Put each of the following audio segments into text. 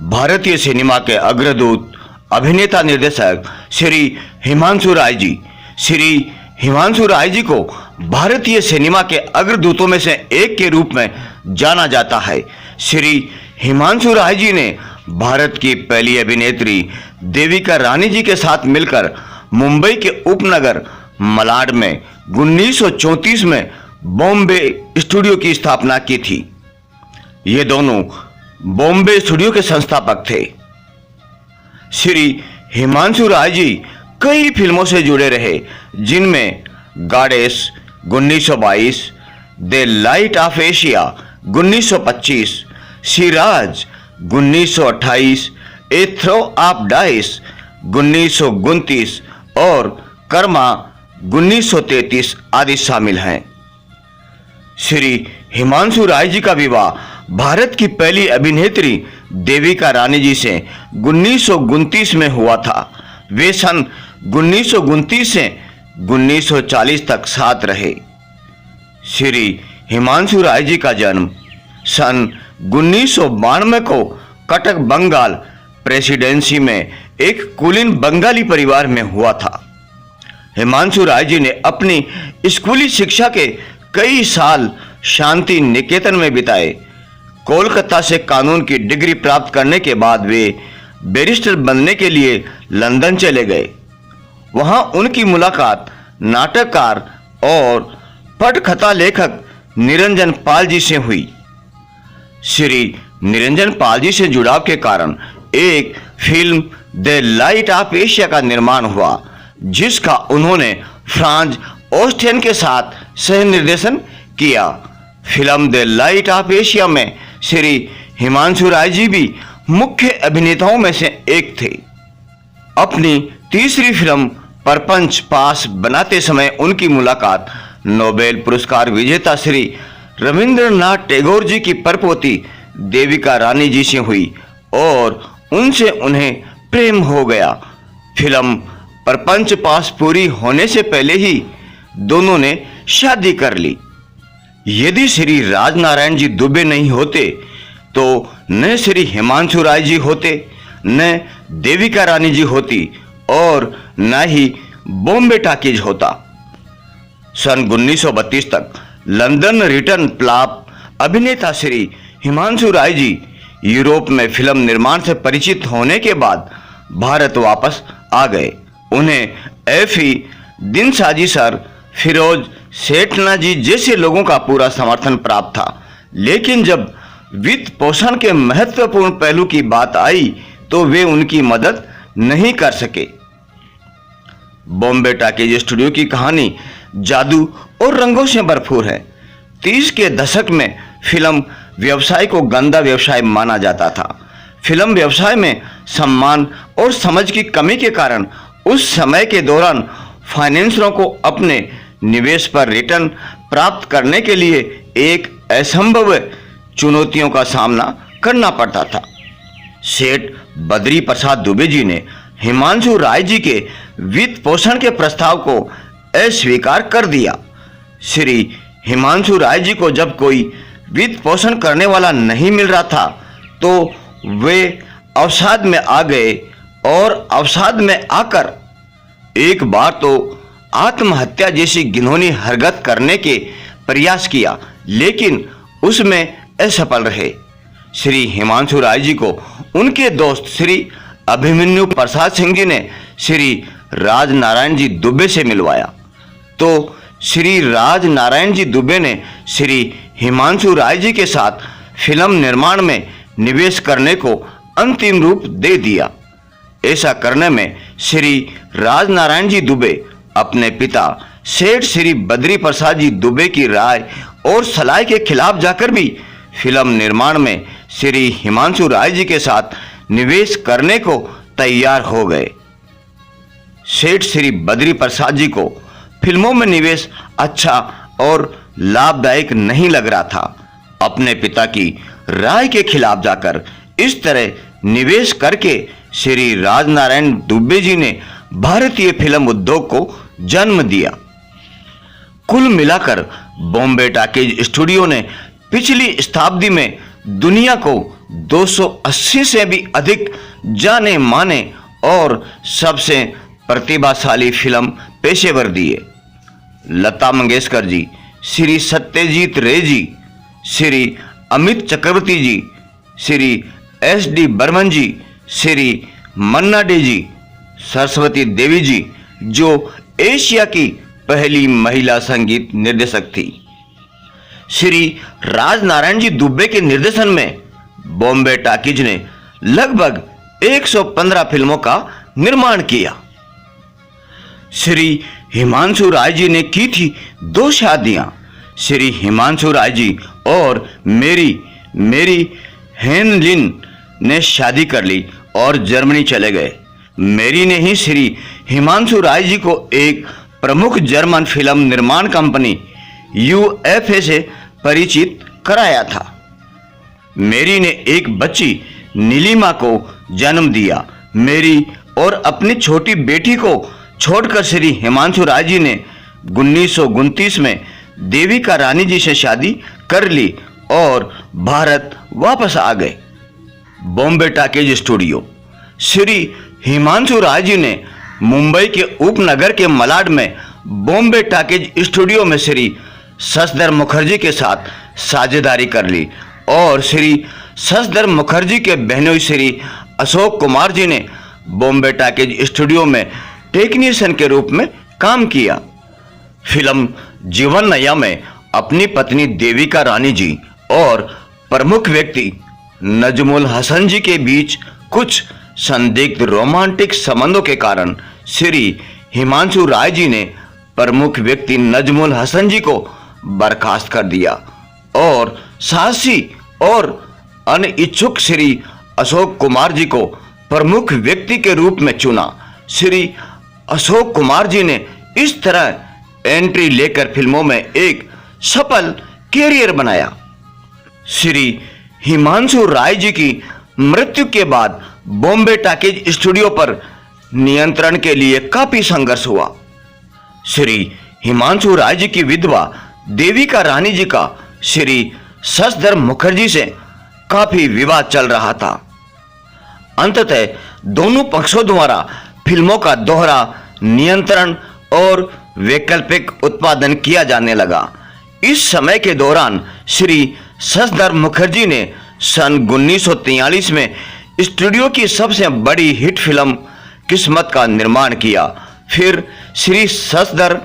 भारतीय सिनेमा के अग्रदूत अभिनेता निर्देशक श्री हिमांशु राय जी। श्री हिमांशु राय जी को भारतीय सिनेमा के अग्रदूतों में से एक के रूप में जाना जाता है। श्री हिमांशु राय जी ने भारत की पहली अभिनेत्री देविका रानी जी के साथ मिलकर मुंबई के उपनगर मलाड में 1934 में बॉम्बे स्टूडियो की स्थापना की थी। ये दोनों बॉम्बे स्टूडियो के संस्थापक थे। श्री हिमांशु राय जी कई फिल्मों से जुड़े रहे, जिनमें goddess 1922, the light of Asia 1925, Siraj 1928, a throw of dice 1929 और कर्मा 1933 आदि शामिल हैं। श्री हिमांशु राय जी का विवाह भारत की पहली अभिनेत्री देविका रानी जी से 1929 में हुआ था। वे सन 1929 से 1940 तक साथ रहे। श्री हिमांशु राय जी का जन्म सन 1992 को कटक बंगाल प्रेसिडेंसी में एक कुलीन बंगाली परिवार में हुआ था। हिमांशु राय जी ने अपनी स्कूली शिक्षा के कई साल शांति निकेतन में बिताए। कोलकाता से कानून की डिग्री प्राप्त करने के बाद वे बैरिस्टर बनने के लिए लंदन चले गए। वहां उनकी मुलाकात नाटककार और पटकथा लेखक निरंजन पाल जी से हुई। श्री निरंजन पाल जी से जुड़ाव के कारण एक film the light of Asia का निर्माण हुआ, जिसका उन्होंने फ्रांज ओस्टियन के साथ सह निर्देशन किया। Film the light of Asia में श्री हिमांशु राय जी भी मुख्य अभिनेताओं में से एक थे। अपनी तीसरी फिल्म परपंच पास बनाते समय उनकी मुलाकात नोबेल पुरस्कार विजेता श्री रविंद्रनाथ टैगोर जी की परपोती देविका रानी जी से हुई और उनसे उन्हें प्रेम हो गया। फिल्म परपंच पास पूरी होने से पहले ही दोनों ने शादी कर ली। यदि श्री राजनारायण जी दुबे नहीं होते तो न श्री हिमांशु राय जी होते, न देविका रानी जी होती और न ही बॉम्बे टॉकीज होता। सन 1932 तक लंदन रिटर्न फ्लॉप अभिनेता श्री हिमांशु राय जी यूरोप में फिल्म निर्माण से परिचित होने के बाद भारत वापस आ गए। उन्हें एफी दिनसाजी सर, फिरोज सेठना जी जैसे लोगों का पूरा समर्थन प्राप्त था, लेकिन जब वित्त पोषण के महत्वपूर्ण पहलू की बात आई तो वे उनकी मदद नहीं कर सके। बॉम्बे टॉकीज स्टूडियो की कहानी जादू और रंगों से भरपूर है। 30 के दशक में फिल्म व्यवसाय को गंदा व्यवसाय माना जाता था। फिल्म व्यवसाय में सम्मान और समझ की कमी के कारण उस समय के दौरान फाइनेंसरों को अपने निवेश पर रिटर्न प्राप्त करने के लिए एक असंभव चुनौतियों का सामना करना पड़ता था। सेठ बद्री प्रसाद दुबे जी ने हिमांशु राय जी के वित्त पोषण के प्रस्ताव को अस्वीकार कर दिया। श्री हिमांशु राय जी को जब कोई वित्त पोषण करने वाला नहीं मिल रहा था तो वे अवसाद में आ गए और अवसाद में आकर एक बार तो आत्महत्या जैसी घिनौनी हरकत करने के प्रयास किया, लेकिन उसमें असफल रहे। श्री हिमांशु राय जी को उनके दोस्त श्री अभिमन्यु प्रसाद सिंह जी ने श्री राजनारायण जी दुबे से मिलवाया, तो श्री राजनारायण जी दुबे ने श्री हिमांशु राय जी के साथ फिल्म निर्माण में निवेश करने को अंतिम रूप दे दिया। ऐसा करने में श्री राजनारायण जी दुबे अपने पिता सेठ श्री बद्री प्रसाद जी दुबे की राय और सलाह के खिलाफ जाकर भी फिल्म निर्माण में श्री हिमांशु राय जी के साथ निवेश करने को तैयार हो गए। सेठ श्री बद्री प्रसाद जी को फिल्मों में निवेश अच्छा और लाभदायक नहीं लग रहा था। अपने पिता की राय के खिलाफ जाकर इस तरह निवेश करके श्री राजनारायण दुबे जी ने भारतीय फिल्म उद्योग को जन्म दिया। कुल मिलाकर बॉम्बे टॉकीज स्टूडियो ने पिछली शताब्दी में दुनिया को 280 से भी अधिक जाने माने और सबसे प्रतिभाशाली फिल्म पेशेवर दिए। लता मंगेशकर जी, श्री सत्यजीत रे जी, श्री अमित चक्रवर्ती जी, श्री SD बर्मन जी, श्री मन्ना डे जी, सरस्वती देवी जी, जो एशिया की पहली महिला संगीत निर्देशक थी। श्री राजनारायण जी दुबे के निर्देशन में बॉम्बे टॉकीज ने लगभग 115 फिल्मों का निर्माण किया। श्री हिमांशु राय जी ने की थी 2 शादियां। श्री हिमांशु राय जी और मेरी हेनलिन ने शादी कर ली और जर्मनी चले गए। मेरी ने ही श्री हिमांशु राय जी को एक प्रमुख जर्मन फिल्म निर्माण कंपनी UFA से परिचित कराया था। मेरी ने एक बच्ची नीलिमा को जन्म दिया। मेरी और अपनी छोटी बेटी को छोड़कर श्री हिमांशु राय जी ने 1929 में देविका रानी जी से शादी कर ली और भारत वापस आ गए। बॉम्बे टॉकीज स्टूडियो। श्री हिमांशु राय जी ने मुंबई के उपनगर के मलाड में बॉम्बे टॉकीज स्टूडियो में श्री शशधर मुखर्जी के साथ साझेदारी कर ली और श्री शशधर मुखर्जी के बहनोई श्री अशोक कुमार जी ने बॉम्बे टॉकीज स्टूडियो में टेक्नीशियन के रूप में काम किया। फिल्म जीवन नैया में अपनी पत्नी देविका रानी जी और प्रमुख व्यक्ति नजमुल हसन जी के बीच कुछ संदिग्ध रोमांटिक संबंधों के कारण श्री हिमांशु राय जी ने प्रमुख व्यक्ति नजमुल हसन जी को बर्खास्त कर दिया और साहसी और अनिच्छुक श्री अशोक कुमार जी को प्रमुख व्यक्ति के रूप में चुना। श्री अशोक कुमार जी ने इस तरह एंट्री लेकर फिल्मों में एक सफल कैरियर बनाया। श्री हिमांशु राय जी की मृत्यु के बाद बॉम्बे टॉकीज स्टूडियो पर नियंत्रण के लिए काफी संघर्ष हुआ। श्री हिमांशु राय जी की विधवा देविका रानी जी का श्री शशधर मुखर्जी से काफी विवाद चल रहा था। अंततः दोनों पक्षों द्वारा फिल्मों का दोहरा नियंत्रण और वैकल्पिक उत्पादन किया जाने लगा। इस समय के दौरान श्री शशधर मुखर्जी ने सन 1943 में स्टूडियो की सबसे बड़ी हिट फिल्म किस्मत का निर्माण किया। फिर श्री शशधर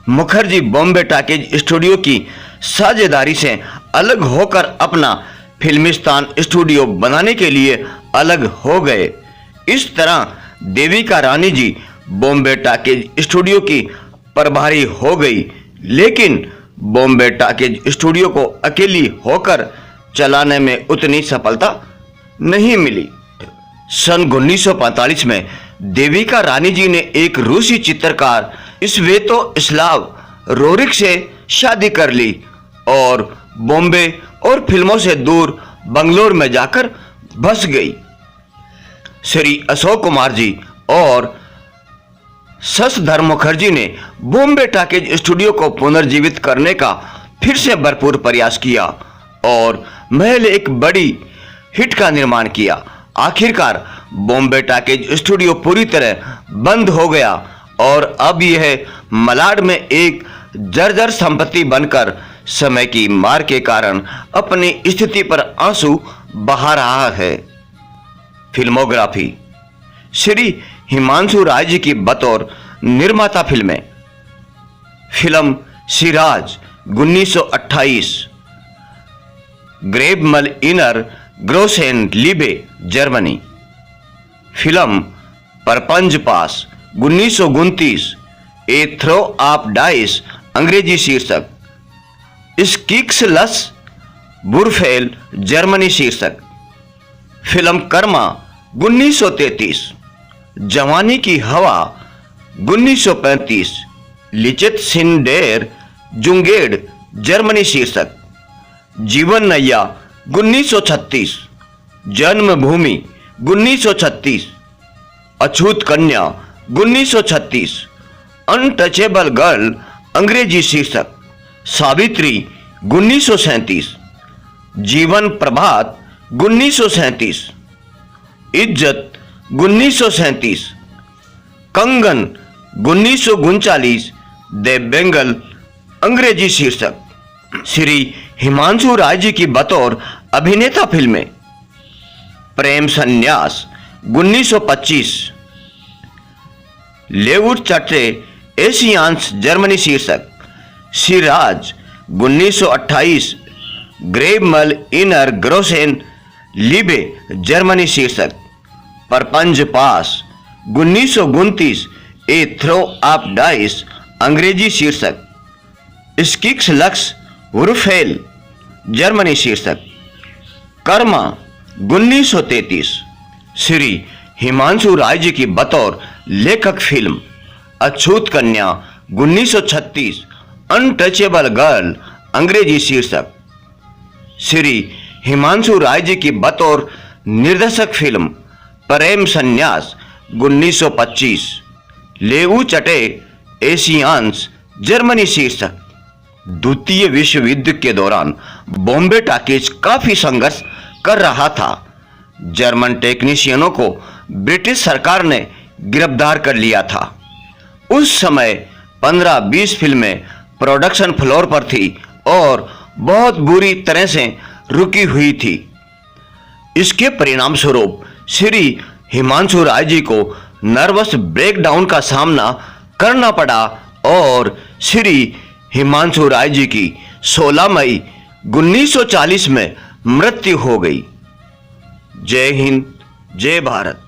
मुखर्जी बॉम्बे टॉकीज स्टूडियो की साझेदारी से अलग होकर अपना फिल्मिस्तान स्टूडियो बनाने के लिए अलग हो गए। इस तरह देविका रानी जी बॉम्बे टॉकीज स्टूडियो की प्रभारी हो गई, लेकिन बॉम्बे टॉकीज स्टूडियो को अकेली होकर चलाने में उतनी सफलता नहीं मिली। सन 1945 में देविका रानी जी ने एक रूसी चित्रकार स्वेतोस्लाव रोरिक से शादी कर ली और बॉम्बे और फिल्मों से दूर बंगलोर में जाकर बस गई। श्री अशोक कुमार जी और शशधर मुखर्जी ने बॉम्बे टॉकीज स्टूडियो को पुनर्जीवित करने का फिर से भरपूर प्रयास किया और महज एक बड़ी हिट का निर्माण किया। आखिरकार बॉम्बे टॉकीज स्टूडियो पूरी तरह बंद हो गया और अब यह मलाड में एक जर्जर संपत्ति बनकर समय की मार के कारण अपनी स्थिति पर आंसू बहा रहा है। फिल्मोग्राफी। श्री हिमांशु राय जी की बतौर निर्माता फिल्में। फिल्म सिराज 1928, ग्रेबमल इनर ग्रोसेन लिबे Germany. Film Prapancha Pash 1929, a throw of dice अंग्रेजी शीर्षक। स्किक्सलस बुरफेल जर्मनी शीर्षक। फिल्म कर्मा 1933, जवानी की हवा 1935, लिचेत सिंडेर जुंगेड जर्मनी शीर्षक। जीवन नैया 1936, जन्मभूमि 1936, अछूत कन्या 1936, अनटचेबल गर्ल अंग्रेजी शीर्षक। सावित्री 1937, जीवन प्रभात 1937, इज्जत 1937, कंगन 1939, द बेंगल अंग्रेजी शीर्षक। श्री हिमांशु राय जी की बतौर अभिनेता फिल्में: प्रेम संन्यास 1925, लेवुड चट्टे एशियान्स जर्मनी शीर्षक, सिराज 1928, ग्रेबमल इनर ग्रोसेन लिबे जर्मनी शीर्षक, परपंज Pash 1929, a throw of dice अंग्रेजी शीर्षक, स्किक्स लक्स वुरफेल जर्मनी शीर्षक, कर्मा 1933। श्री हिमांशु राय जी की बतौर लेखक film: Achhut Kanya 1936, untouchable girl अंग्रेजी शीर्षक। श्री हिमांशु राय जी की बतौर निर्देशक फिल्म: प्रेम संन्यास 1925, लेवु चटे एशियान्स जर्मनी शीर्षक। द्वितीय विश्व युद्ध के दौरान बॉम्बे टॉकीज काफी संघर्ष कर रहा था। जर्मन टेक्नीशियनों को ब्रिटिश सरकार ने गिरफ्तार कर लिया था। उस समय 15-20 फिल्में प्रोडक्शन फ्लोर पर थी और बहुत बुरी तरह से रुकी हुई थी। इसके परिणाम स्वरूप श्री हिमांशु राय जी को नर्वस ब्रेकडाउन का सामना करना पड़ा और श्री हिमांशु राय जी की 16 मई 1940 में मृत्यु हो गई। जय हिंद, जय भारत।